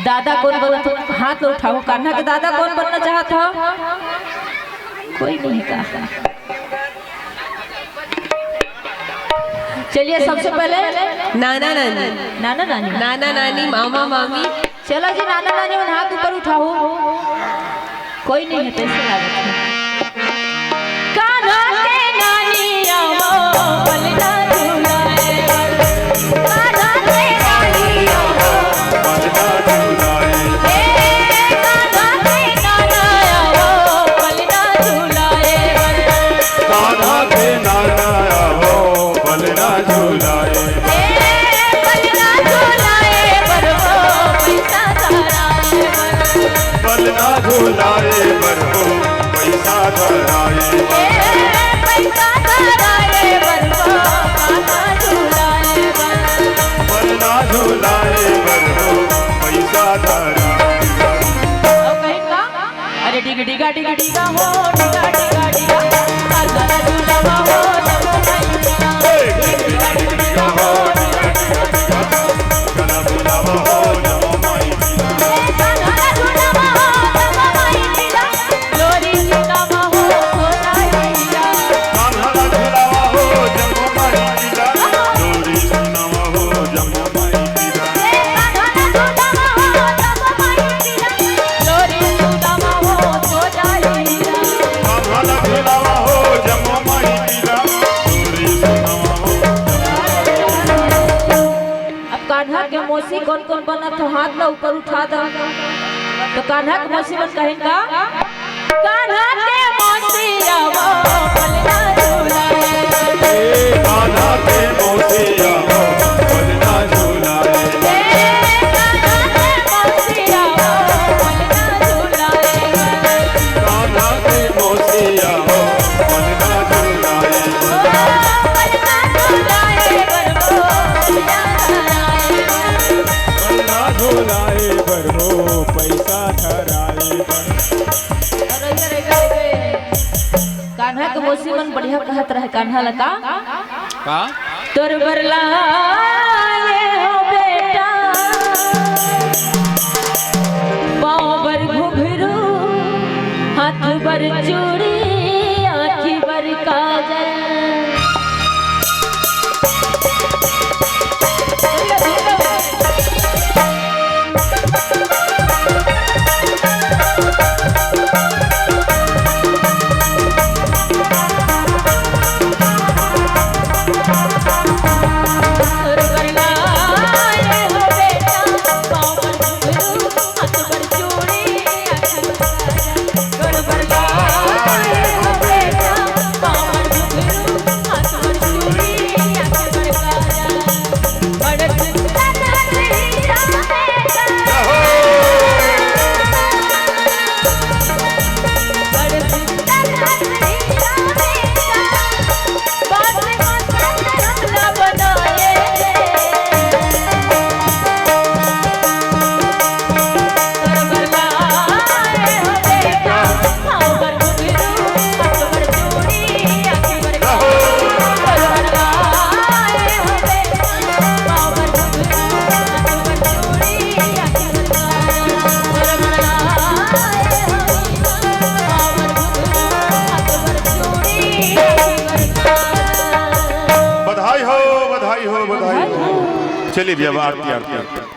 दादा कौन बनना तो हाथ लो उठाओ। कान्हा के दादा कौन बनना चाहता हो? कोई नहीं का। चलिए सबसे पहले नाना नानी, नाना नानी, नाना नानी, मामा मामी। चलो जी नाना नानी उन हाथ ऊपर उठाओ। कोई नहीं है तो ऐसे लागत है। कान्हा के नानी आओ पलना झूलाए, कान्हा के नानी आओ पलना झूलाए, कान्हा के नाना आओ पलना झूलाए, कान्हा के नाना आओ पलना झूलाए, पलना झूलाए बरहो पैसा धराए, पलना झूलाए बरहो पैसा धराए, पैसा धराए बरहो कान्हा झूलाए, पलना झूलाए बरहो पैसा धराए। अरे डिगा डिगा डिगा डिगा हो डिगा डिगा डिगा कान्हा झूलावा हो नमो माई डिगा डिगा डिगा डिगा हो कान्हा झूलावा हो नमो माई डिगा, कान्हा झूलावा हो नमो माई डिगा लोरी झूलावा हो सोनाई डिगा, कान्हा झूलावा हो नमो माई डिगा, लोरी सुनावा हो नमो माई डिगा, कान्हा झूलावा हो नमो माई डिगा लोरी झूलावा हो सोनाई डिगा। कान्हा झूलावा हो नमो माई डिगा, लोरी सुनावा हो। अब कान्हा के मौसी कौन कौन बना तो हाथ ला ऊपर उठा दो। तो कान्हा के मौसी बन कहेंगा कान्हा के मौसी आओ पलना झूलाए, कान्हा के मौसी आओ पलना झूलाए, कान्हा के मौसी आओ पलना झूलाए, कान्हा के मौसी आओ पलना झूलाए, पलना झूलाए बरहो पैसा धराए, पलना झूलाए बरहो पैसा धराए। कान्हा के मौसी मन बढ़िया कहत रहे कान्हा लता का तोर बरला हो बेटा पाँव बर घुघरू हाथ बर चूड़ी आँखी बर काजल। तोर बरला हो बेटा पाँव बर घुघरू हाथ बर चूड़ी आँखी बर काजल। तोर बरला हो बेटा पाँव बर घुघरू हाथ बर चूड़ी आँखी बर काजल। बड़ सुंदर हीरा बेटा, बड़ सुंदर हीरा बेटा, बात मत ना बनाए, तोर बरला हो बेटा पाँव बर घुघरू हाथ बर चूड़ी आँखी बर काजल। तोर बरला हो बेटा पाँव बर घुघरू हाथ बर चूड़ी आँखी बर काजल। तोर बरला हो बेटा पाँव बर घुघरू हाथ बर चूड़ी आँखी बर काजल। बधाई हो बधाई हो बधाई हो। चलिए भैया आरती आरती आरती।